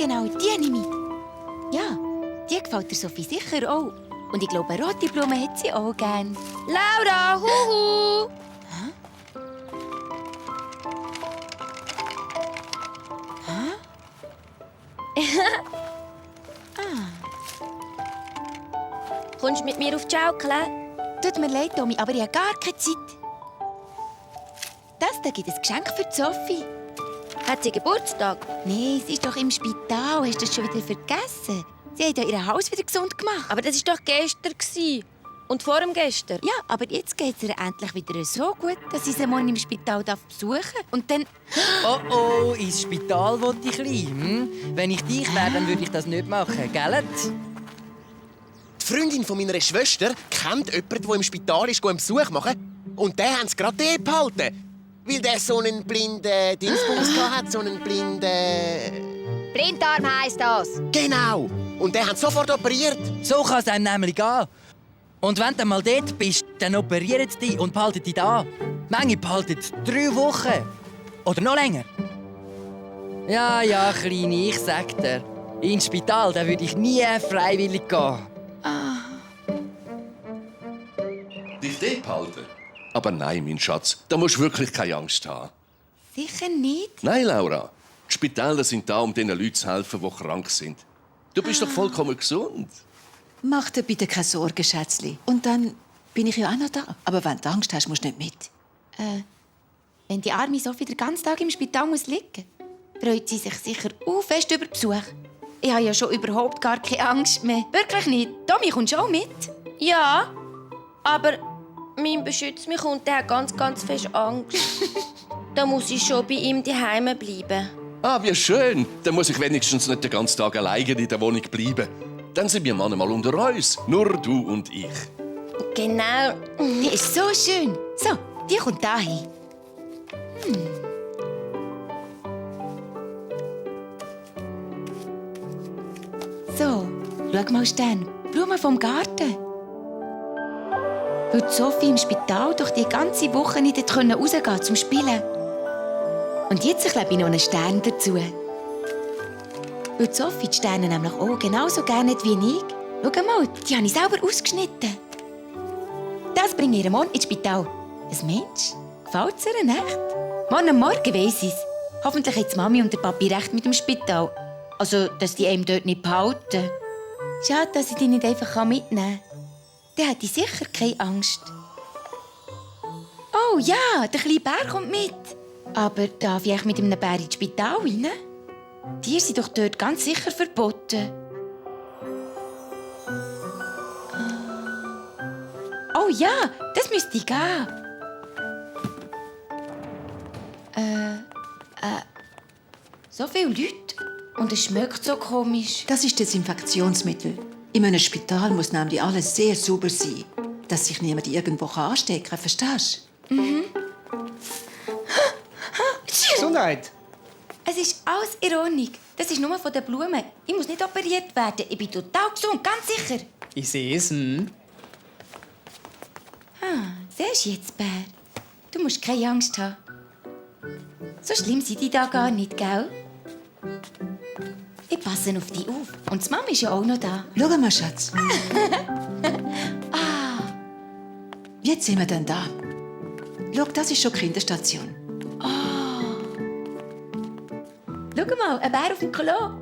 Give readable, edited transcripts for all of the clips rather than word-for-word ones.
genau, die nehme ich. Ja, die gefällt der Sophie sicher auch. Und ich glaube, eine rote Blume hat sie auch gern. Laura, huhu! Kommst du mit mir auf die Schaukel? Tut mir leid, Tommy, aber ich habe gar keine Zeit. Das da gibt ein Geschenk für die Sophie. Hat sie Geburtstag? Nein, sie ist doch im Spital. Hast du das schon wieder vergessen? Sie hat ja ihr Haus wieder gesund gemacht. Aber das war doch gestern. Und vor dem gestern. Ja, aber jetzt geht es ihr endlich wieder so gut, dass ich sie morgen im Spital besuchen darf. Und dann... Oh, ins Spital will ich rein. Wenn ich dich wäre, dann würde ich das nicht machen, gell? Die Freundin von meiner Schwester kennt jemanden, der im Spital ist, einen Besuch machen. Und den haben sie gerade behalten. Weil der so einen blinden Dingsbums hatte, so einen blinden... Blinddarm heisst das. Genau! Und den haben sie sofort operiert. So kann es einem nämlich gehen. Und wenn du mal dort bist, dann operieren sie dich und behalten dich da. Manche behalten 3 Wochen. Oder noch länger. Ja, Kleine, ich sag dir. Ins Spital da würde ich nie freiwillig gehen. Dich dort behalten? Aber nein, mein Schatz, da musst du wirklich keine Angst haben. Sicher nicht. Nein, Laura. Die Spitäler sind da, um den Leuten zu helfen, die krank sind. Du bist doch vollkommen gesund. Mach dir bitte keine Sorgen, Schätzli. Und dann bin ich ja auch noch da. Aber wenn du Angst hast, musst du nicht mit. Wenn die arme Sophie den ganzen Tag im Spital liegen muss, freut sie sich sicher fest über Besuch. Ich habe ja schon überhaupt gar keine Angst mehr. Wirklich nicht. Tommy, kommst du auch mit? Ja, aber mein Beschützer mich und der hat ganz fest Angst. Da muss ich schon bei ihm daheim bleiben. Ah, wie schön. Dann muss ich wenigstens nicht den ganzen Tag alleine in der Wohnung bleiben. Dann sind wir Männer mal unter uns. Nur du und ich. Genau. Die ist so schön. So, die kommt dahin. So, schau mal, Stern. Blumen vom Garten. Weil die Sophie im Spital durch die ganze Woche nicht rausgehen konnte zum Spielen. Und jetzt klebe ich noch einen Stern dazu. Weil die Sophie die Sterne nämlich auch genauso gerne hat wie ich. Schau mal, die habe ich selber ausgeschnitten. Das bringe ich ihr morgen ins Spital. Ein Mensch? Gefällt es ihr nicht? Morgen Morgen weiss ich es. Hoffentlich haben die Mami und der Papi recht mit dem Spital. Also, dass die einem dort nicht behalten. Schade, dass ich die nicht einfach mitnehmen kann. Dann hätte ich sicher keine Angst. Oh ja, der kleine Bär kommt mit. Aber darf ich mit einem Bär ins Spital rein? Tiere sind doch dort ganz sicher verboten. Oh ja, das müsste ich gehen. So viele Leute. Und es schmeckt so komisch. Das ist Desinfektionsmittel. In einem Spital muss nämlich alles sehr sauber sein, dass sich niemand irgendwo anstecken kann. Verstehst du? Gesundheit. Es ist alles in Ordnung. Das ist nur von den Blumen. Ich muss nicht operiert werden. Ich bin total gesund, ganz sicher. Ich sehe es. Siehst du jetzt, Bär? Du musst keine Angst haben. So schlimm sind die da gar nicht, gell? Ich passe auf dich auf. Und die Mama ist ja auch noch da. Schau mal, Schatz. Jetzt sind wir dann da. Schau, das ist schon die Kinderstation. Schau mal, ein Bär auf dem Klo.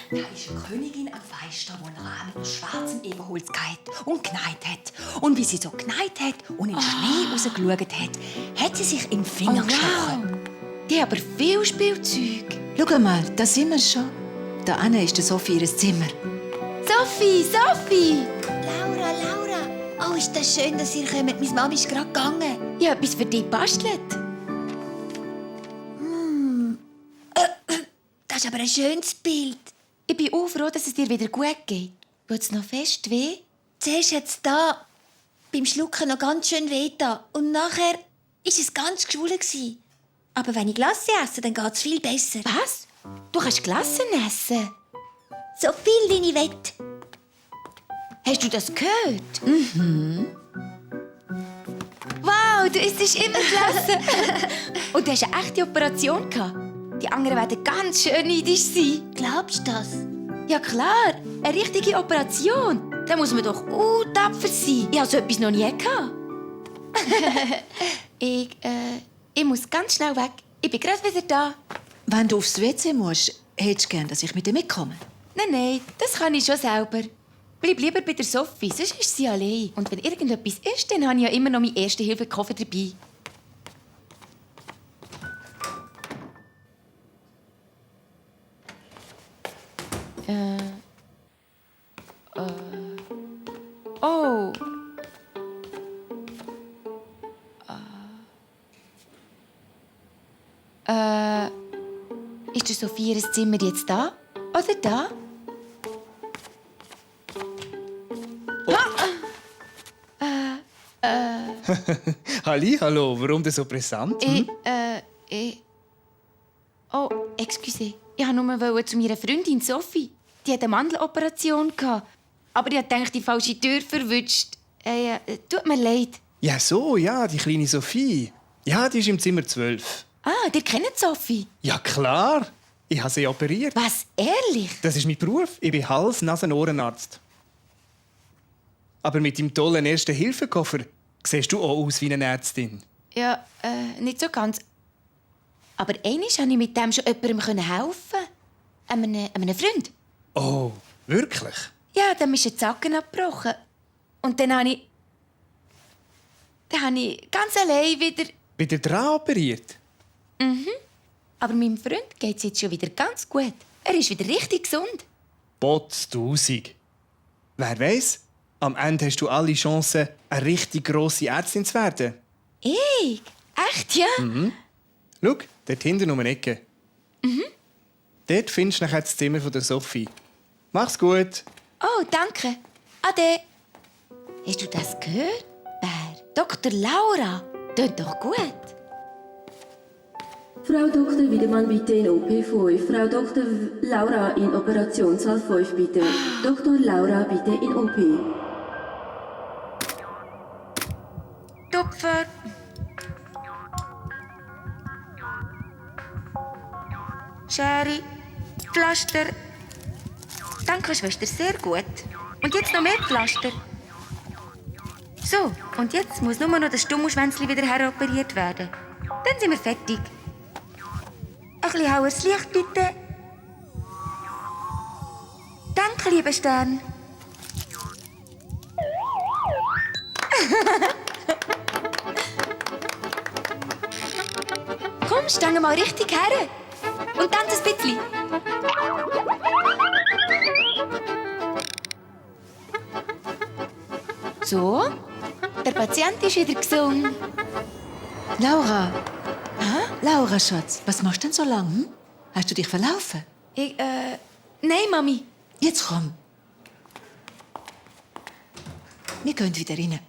Da ist eine Königin am Fenster, die einen Rahmen aus schwarzem Eberholz gehabt und geneigt hat. Und wie sie so geneigt hat und in den Schnee rausgeschaut hat, hat sie sich in den Finger gestochen. Die haben aber viel Spielzeug. Schau mal, da sind wir schon. Da hinten ist der Sophie ihr Zimmer. Sophie, Sophie! Laura. Oh, ist das schön, dass ihr kommt. Meine Mama ist gerade gegangen. Ich habe etwas für dich gebastelt. Das ist aber ein schönes Bild. Ich bin auch froh, dass es dir wieder gut geht. Tut es noch fest weh? Zuerst hat es da beim Schlucken noch ganz schön weh da. Und nachher war es ganz geschwollen. Aber wenn ich Glasse esse, dann geht es viel besser. Was? Du kannst Glassen essen? So viel, wie ich will. Hast du das gehört? Wow, du isst immer Glassen. Und du hast eine echte Operation gehabt. Die anderen werden ganz schön neidisch sein. Glaubst du das? Ja klar, eine richtige Operation. Da muss man doch tapfer sein. Ich habe so etwas noch nie gehabt. ich muss ganz schnell weg. Ich bin gerade wieder da. Wenn du aufs WC musst, hättest du gern, dass ich mit dir mitkomme? Nein, das kann ich schon selber. Bleib lieber bei der Sophie, sonst ist sie allein. Und wenn irgendetwas ist, dann habe ich ja immer noch meinen Erste-Hilfe-Koffer dabei. Oh. Ist der Sophie ihr Zimmer jetzt da? Oder da? Hallo, warum denn so brisant? Oh, excuse. Ich wollte nur zu meiner Freundin Sophie. Die hatte eine Mandeloperation. Aber ich dachte, die falsche Tür verwünscht. Tut mir leid. Ja, so, ja, die kleine Sophie. Ja, die ist im Zimmer 12. Ah, ihr kennt Sophie? Ja, klar. Ich habe sie operiert. Was, ehrlich? Das ist mein Beruf. Ich bin Hals-, Nasen-, Ohrenarzt. Aber mit dem tollen Erste-Hilfe-Koffer siehst du auch aus wie eine Ärztin. Ja, nicht so ganz. Aber einmal konnte ich mit dem schon jemandem helfen. Einem Freund. Oh, wirklich? Ja, dann ist ein Zacken abgebrochen. Und dann habe ich ganz allein wieder... Wieder dran operiert? Aber meinem Freund geht es jetzt schon wieder ganz gut. Er ist wieder richtig gesund. Potztausig. Wer weiß? Am Ende hast du alle Chancen, eine richtig grosse Ärztin zu werden. Ich? Echt, ja? Schau, dort hinten um eine Ecke. Dort findest du nachher das Zimmer von der Sophie. Mach's gut. Oh, danke. Ade. Hast du das gehört, Bär? Dr. Laura. Tönt doch gut. Frau Dr. Wiedemann bitte in OP5. Frau Dr. Laura in Operationssaal 5 bitte. Dr. Laura bitte in OP. Tupfer. Schere. Pflaster. Danke, Schwester, sehr gut. Und jetzt noch mehr Pflaster. So, und jetzt muss nur noch das Stummelschwänzchen wieder heroperiert werden. Dann sind wir fertig. Ein bisschen haueres Licht, bitte. Danke, lieber Stern. Komm, stehen mal richtig her. Und tanz ein bisschen. So, der Patient ist wieder gesund. Laura. Laura, Schatz, was machst du denn so lange? Hm? Hast du dich verlaufen? Nein, Mami. Jetzt komm. Wir gehen wieder rein.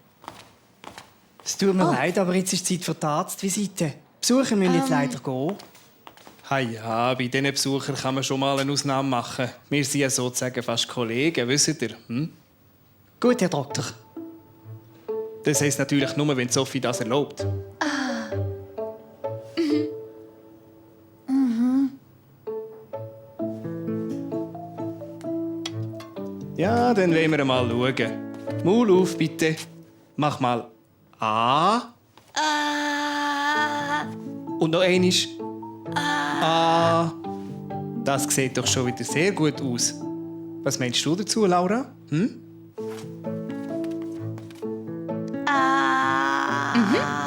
Es tut mir leid, aber jetzt ist Zeit für die Arztvisite. Besucher müssen jetzt leider gehen. Ja, bei diesen Besuchern kann man schon mal eine Ausnahme machen. Wir sind ja sozusagen fast Kollegen, wisst ihr? Gut, Herr Doktor. Das heisst natürlich nur, wenn Sophie das erlaubt. Ja, dann wollen wir mal schauen. Maul auf, bitte. Mach mal A. Und noch einmal. A. Das sieht doch schon wieder sehr gut aus. Was meinst du dazu, Laura?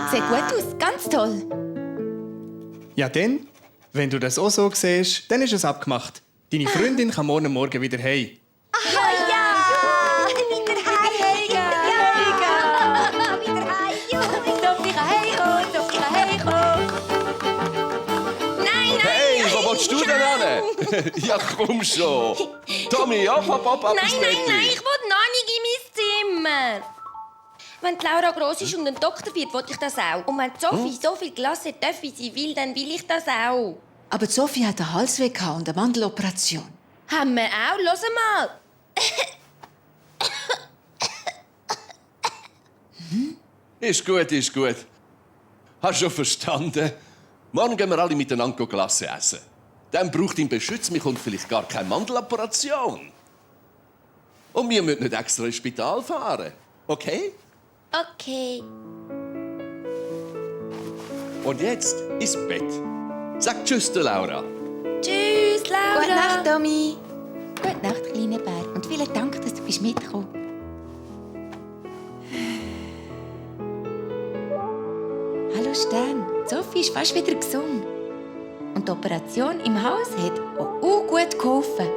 Sieht gut aus, ganz toll. Ja, dann, wenn du das auch so siehst, dann ist es abgemacht. Deine Freundin kann morgen wieder heim. Hey, wo willst du denn hin? Ja, komm schon. Tommy, ab ins Bett. Nein, ich will noch nicht in mein Zimmer. Wenn die Laura gross ist und ein Doktor wird, will ich das auch. Und wenn die Sophie so viel Klasse darf, wie sie will, dann will ich das auch. Aber die Sophie hat einen Halsweh und eine Mandeloperation. Haben wir auch? Hör mal. Ist gut. Hast schon verstanden? Morgen gehen wir alle miteinander Glasse essen. Dann braucht ihn Beschütz mich und vielleicht gar keine Mandeloperation. Und wir müssen nicht extra ins Spital fahren. Okay? Okay. Und jetzt ins Bett. Sag Tschüss, der Laura. Tschüss, Laura. Gute Nacht, Tommy. Gute Nacht, kleiner Bär. Und vielen Dank, dass du bist mitgekommen. Hallo Stern, Sophie ist fast wieder gesund. Und die Operation im Haus hat auch gut geholfen.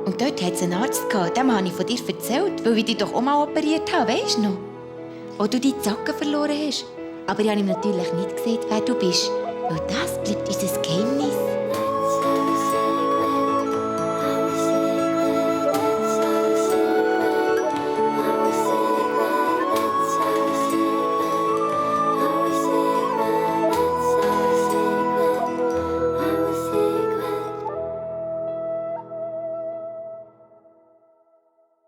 Und dort hat es einen Arzt gehabt, dem habe ich von dir erzählt, weil ich dich doch auch mal operiert habe, weisst du noch? Wo du die Zacken verloren hast. Aber ich habe ihm natürlich nicht gesagt, wer du bist, weil das bleibt